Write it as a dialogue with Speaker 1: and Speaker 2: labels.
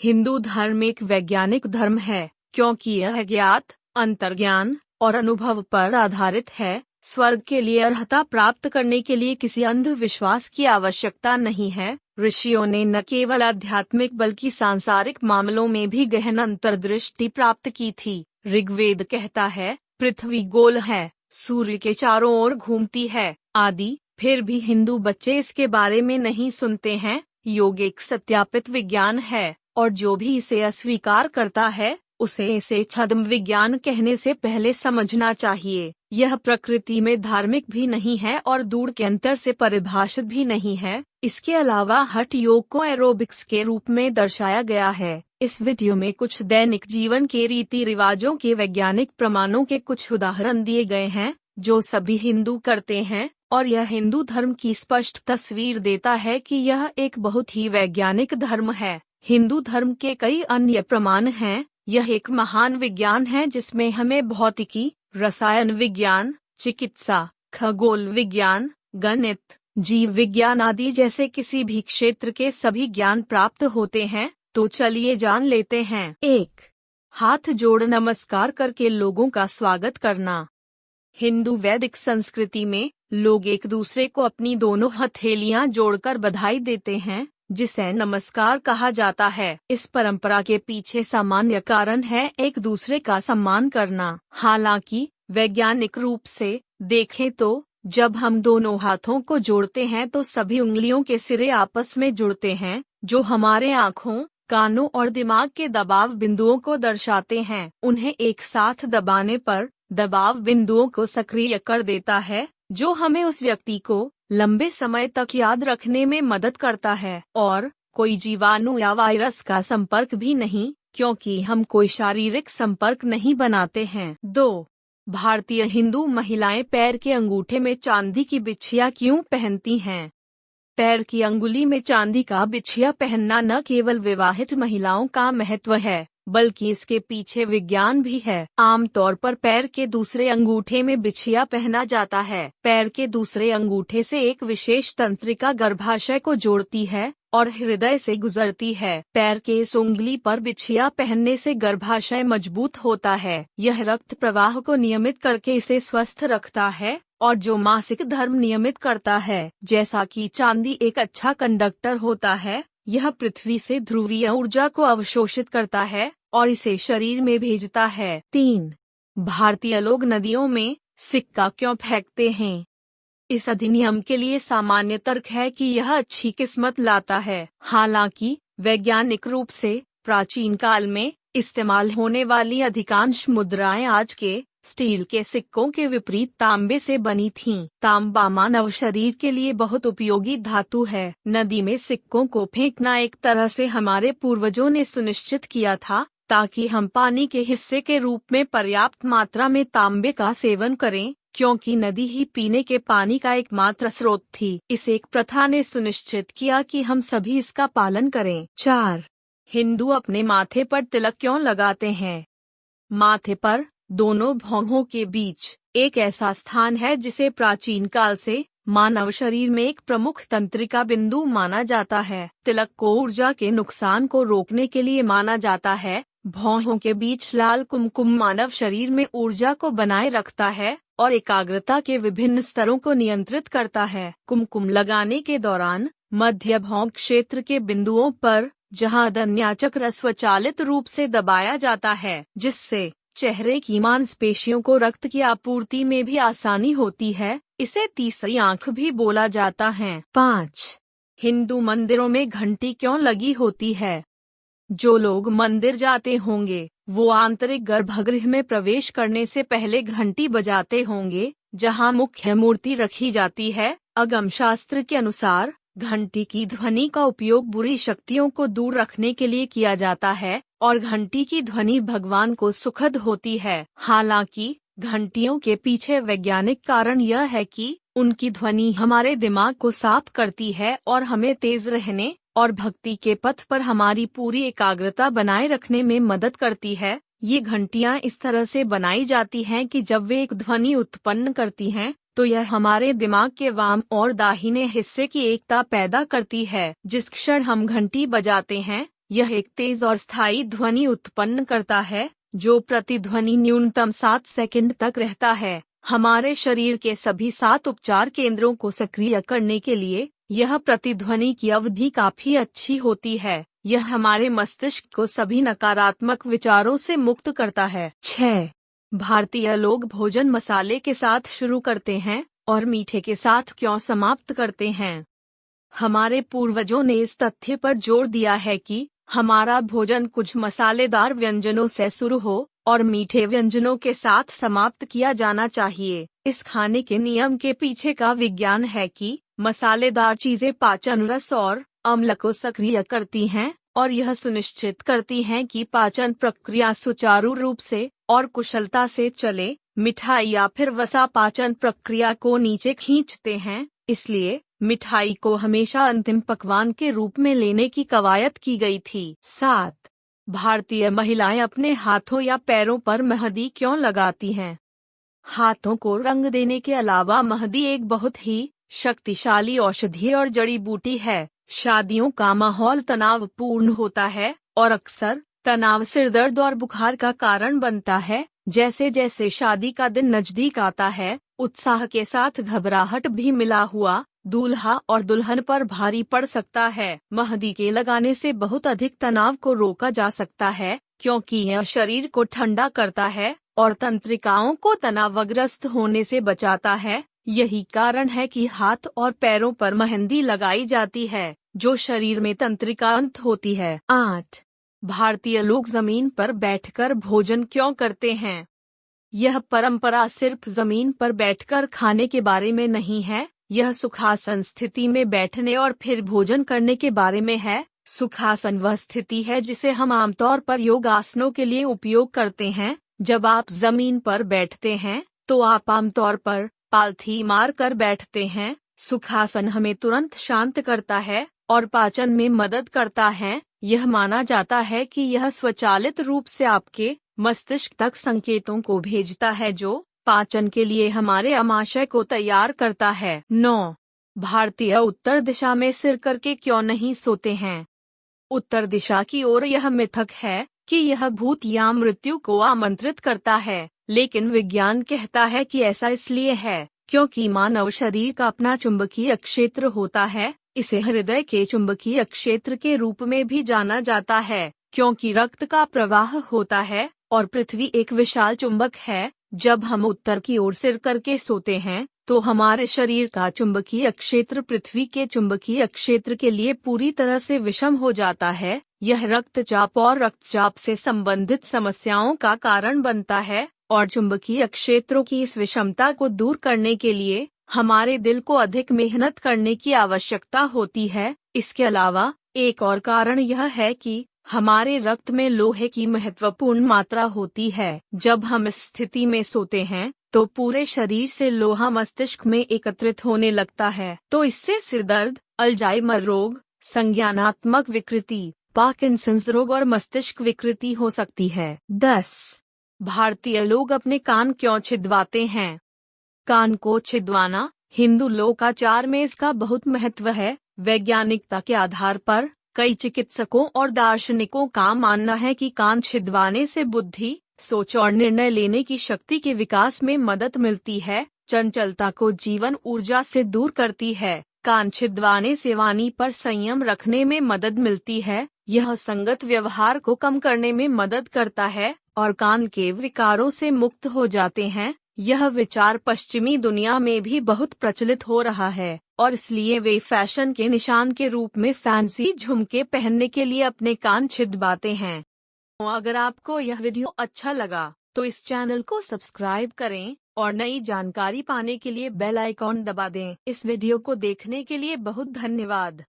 Speaker 1: हिंदू धर्म एक वैज्ञानिक धर्म है, क्योंकि यह ज्ञात, अंतर्ज्ञान और अनुभव पर आधारित है। स्वर्ग के लिए अर्हता प्राप्त करने के लिए किसी अंधविश्वास की आवश्यकता नहीं है। ऋषियों ने न केवल आध्यात्मिक बल्कि सांसारिक मामलों में भी गहन अंतर्दृष्टि प्राप्त की थी। ऋग्वेद कहता है, पृथ्वी गोल है, सूर्य के चारों ओर घूमती है आदि। फिर भी हिंदू बच्चे इसके बारे में नहीं सुनते हैं। योग एक सत्यापित विज्ञान है, और जो भी इसे अस्वीकार करता है उसे इसे छद्म विज्ञान कहने से पहले समझना चाहिए। यह प्रकृति में धार्मिक भी नहीं है और दूर के अंतर से परिभाषित भी नहीं है। इसके अलावा हठ योग को एरोबिक्स के रूप में दर्शाया गया है। इस वीडियो में कुछ दैनिक जीवन के रीति रिवाजों के वैज्ञानिक प्रमाणों के कुछ उदाहरण दिए गए हैं जो सभी हिंदू करते हैं, और यह हिंदू धर्म की स्पष्ट तस्वीर देता है कि यह एक बहुत ही वैज्ञानिक धर्म है। हिंदू धर्म के कई अन्य प्रमाण हैं। यह एक महान विज्ञान है जिसमें हमें भौतिकी, रसायन विज्ञान, चिकित्सा, खगोल विज्ञान, गणित, जीव विज्ञान आदि जैसे किसी भी क्षेत्र के सभी ज्ञान प्राप्त होते हैं। तो चलिए जान लेते हैं। 1. हाथ जोड़ नमस्कार करके लोगों का स्वागत करना। हिंदू वैदिक संस्कृति में लोग एक दूसरे को अपनी दोनों हथेलियां जोड़कर बधाई देते हैं, जिसे नमस्कार कहा जाता है। इस परंपरा के पीछे सामान्य कारण है एक दूसरे का सम्मान करना। हालांकि वैज्ञानिक रूप से देखें तो जब हम दोनों हाथों को जोड़ते हैं तो सभी उंगलियों के सिरे आपस में जुड़ते हैं, जो हमारे आँखों, कानों और दिमाग के दबाव बिंदुओं को दर्शाते हैं। उन्हें एक साथ दबाने पर दबाव बिंदुओं को सक्रिय कर देता है, जो हमें उस व्यक्ति को लंबे समय तक याद रखने में मदद करता है। और कोई जीवाणु या वायरस का संपर्क भी नहीं, क्योंकि हम कोई शारीरिक संपर्क नहीं बनाते हैं। 2. भारतीय हिंदू महिलाएं पैर के अंगूठे में चांदी की बिछिया क्यों पहनती हैं? पैर की अंगुली में चांदी का बिछिया पहनना न केवल विवाहित महिलाओं का महत्व है, बल्कि इसके पीछे विज्ञान भी है। आमतौर पर पैर के दूसरे अंगूठे में बिछिया पहना जाता है। पैर के दूसरे अंगूठे से एक विशेष तंत्रिका गर्भाशय को जोड़ती है और हृदय से गुजरती है। पैर के इस उंगली पर बिछिया पहनने से गर्भाशय मजबूत होता है। यह रक्त प्रवाह को नियमित करके इसे स्वस्थ रखता है, और जो मासिक धर्म नियमित करता है। जैसा कि चांदी एक अच्छा कंडक्टर होता है, यह पृथ्वी से ध्रुवीय ऊर्जा को अवशोषित करता है और इसे शरीर में भेजता है। 3. भारतीय लोग नदियों में सिक्का क्यों फेंकते हैं? इस अधिनियम के लिए सामान्य तर्क है कि यह अच्छी किस्मत लाता है। हालांकि वैज्ञानिक रूप से प्राचीन काल में इस्तेमाल होने वाली अधिकांश मुद्राएं आज के स्टील के सिक्कों के विपरीत तांबे से बनी थीं। तांबा मानव शरीर के लिए बहुत उपयोगी धातु है। नदी में सिक्कों को फेंकना एक तरह से हमारे पूर्वजों ने सुनिश्चित किया था, ताकि हम पानी के हिस्से के रूप में पर्याप्त मात्रा में तांबे का सेवन करें, क्योंकि नदी ही पीने के पानी का एकमात्र स्रोत थी। इस एक प्रथा ने सुनिश्चित किया कि हम सभी इसका पालन करें। 4. हिंदू अपने माथे पर तिलक क्यों लगाते हैं? माथे पर दोनों भौहों के बीच एक ऐसा स्थान है जिसे प्राचीन काल से मानव शरीर में एक प्रमुख तंत्रिका बिंदु माना जाता है। तिलक को ऊर्जा के नुकसान को रोकने के लिए माना जाता है। भौहों के बीच लाल कुमकुम मानव शरीर में ऊर्जा को बनाए रखता है और एकाग्रता के विभिन्न स्तरों को नियंत्रित करता है। कुमकुम लगाने के दौरान मध्य भौं क्षेत्र के बिंदुओं पर, जहां अधन्याचक्र स्वचालित रूप से दबाया जाता है, जिससे चेहरे की मांसपेशियों को रक्त की आपूर्ति में भी आसानी होती है, इसे तीसरी आंख भी बोला जाता है। 5. हिंदू मंदिरों में घंटी क्यों लगी होती है? जो लोग मंदिर जाते होंगे वो आंतरिक गर्भगृह में प्रवेश करने से पहले घंटी बजाते होंगे, जहां मुख्य मूर्ति रखी जाती है। अगम शास्त्र के अनुसार घंटी की ध्वनि का उपयोग बुरी शक्तियों को दूर रखने के लिए किया जाता है, और घंटी की ध्वनि भगवान को सुखद होती है। हालांकि घंटियों के पीछे वैज्ञानिक कारण यह है कि उनकी ध्वनि हमारे दिमाग को साफ करती है और हमें तेज रहने और भक्ति के पथ पर हमारी पूरी एकाग्रता बनाए रखने में मदद करती है। ये घंटियां इस तरह से बनाई जाती हैं कि जब वे एक ध्वनि उत्पन्न करती हैं, तो यह हमारे दिमाग के वाम और दाहिने हिस्से की एकता पैदा करती है। जिस क्षण हम घंटी बजाते हैं, यह एक तेज और स्थायी ध्वनि उत्पन्न करता है जो प्रतिध्वनि न्यूनतम 7 सेकंड तक रहता है। हमारे शरीर के सभी 7 उपचार केंद्रों को सक्रिय करने के लिए यह प्रतिध्वनि की अवधि काफी अच्छी होती है। यह हमारे मस्तिष्क को सभी नकारात्मक विचारों से मुक्त करता है। 6. भारतीय लोग भोजन मसाले के साथ शुरू करते हैं और मीठे के साथ क्यों समाप्त करते हैं? हमारे पूर्वजों ने इस तथ्य पर जोर दिया है कि हमारा भोजन कुछ मसालेदार व्यंजनों से शुरू हो और मीठे व्यंजनों के साथ समाप्त किया जाना चाहिए। इस खाने के नियम के पीछे का विज्ञान है कि मसालेदार चीजें पाचन रस और अम्ल को सक्रिय करती हैं और यह सुनिश्चित करती हैं कि पाचन प्रक्रिया सुचारू रूप से और कुशलता से चले। मिठाई या फिर वसा पाचन प्रक्रिया को नीचे खींचते हैं, इसलिए मिठाई को हमेशा अंतिम पकवान के रूप में लेने की कवायद की गई थी। 7. भारतीय महिलाएं अपने हाथों या पैरों पर मेहंदी क्यों लगाती हैं? हाथों को रंग देने के अलावा मेहंदी एक बहुत ही शक्तिशाली औषधि और जड़ी बूटी है। शादियों का माहौल तनावपूर्ण होता है और अक्सर तनाव, सिरदर्द और बुखार का कारण बनता है। जैसे जैसे शादी का दिन नजदीक आता है, उत्साह के साथ घबराहट भी मिला हुआ दूल्हा और दुल्हन पर भारी पड़ सकता है। मेहंदी के लगाने से बहुत अधिक तनाव को रोका जा सकता है क्योंकि यह शरीर को ठंडा करता है और तंत्रिकाओं को तनावग्रस्त होने से बचाता है। यही कारण है कि हाथ और पैरों पर मेहंदी लगाई जाती है जो शरीर में तंत्रिकांत होती है। 8. भारतीय लोग जमीन पर बैठकर भोजन क्यों करते हैं? यह परंपरा सिर्फ जमीन पर बैठकर खाने के बारे में नहीं है, यह सुखासन स्थिति में बैठने और फिर भोजन करने के बारे में है। सुखासन वह स्थिति है जिसे हम आमतौर पर योगासनों के लिए उपयोग करते हैं। जब आप जमीन पर बैठते हैं तो आप आमतौर पर पालथी मार कर बैठते हैं। सुखासन हमें तुरंत शांत करता है और पाचन में मदद करता है। यह माना जाता है कि यह स्वचालित रूप से आपके मस्तिष्क तक संकेतों को भेजता है जो पाचन के लिए हमारे आमाशय को तैयार करता है। 9. भारतीय उत्तर दिशा में सिर करके क्यों नहीं सोते हैं? उत्तर दिशा की ओर यह मिथक है कि यह भूत या मृत्यु को आमंत्रित करता है, लेकिन विज्ञान कहता है कि ऐसा इसलिए है क्योंकि मानव शरीर का अपना चुंबकीय क्षेत्र होता है। इसे हृदय के चुंबकीय क्षेत्र के रूप में भी जाना जाता है क्योंकि रक्त का प्रवाह होता है और पृथ्वी एक विशाल चुंबक है। जब हम उत्तर की ओर सिर करके सोते हैं तो हमारे शरीर का चुंबकीय क्षेत्र पृथ्वी के चुंबकीय क्षेत्र के लिए पूरी तरह से विषम हो जाता है। यह रक्तचाप और रक्तचाप से संबंधित समस्याओं का कारण बनता है और चुंबकीय क्षेत्रों की इस विषमता को दूर करने के लिए हमारे दिल को अधिक मेहनत करने की आवश्यकता होती है। इसके अलावा एक और कारण यह है कि हमारे रक्त में लोहे की महत्वपूर्ण मात्रा होती है। जब हम इस स्थिति में सोते हैं तो पूरे शरीर से लोहा मस्तिष्क में एकत्रित होने लगता है, तो इससे सिरदर्द, अल्जाइमर रोग, संज्ञानात्मक विकृति, पार्किंसंस रोग और मस्तिष्क विकृति हो सकती है। 10. भारतीय लोग अपने कान क्यों छिदवाते हैं? कान को छिदवाना हिंदू लोकाचार में इसका बहुत महत्व है। वैज्ञानिकता के आधार पर कई चिकित्सकों और दार्शनिकों का मानना है कि कान छिदवाने से बुद्धि, सोच और निर्णय लेने की शक्ति के विकास में मदद मिलती है। चंचलता को जीवन ऊर्जा से दूर करती है। कान छिदवाने से वाणी पर संयम रखने में मदद मिलती है। यह संगत व्यवहार को कम करने में मदद करता है और कान के विकारों से मुक्त हो जाते हैं। यह विचार पश्चिमी दुनिया में भी बहुत प्रचलित हो रहा है और इसलिए वे फैशन के निशान के रूप में फैंसी झुमके पहनने के लिए अपने कान छिदवाते हैं। अगर आपको यह वीडियो अच्छा लगा तो इस चैनल को सब्सक्राइब करें और नई जानकारी पाने के लिए बेल आइकॉन दबा दें। इस वीडियो को देखने के लिए बहुत धन्यवाद।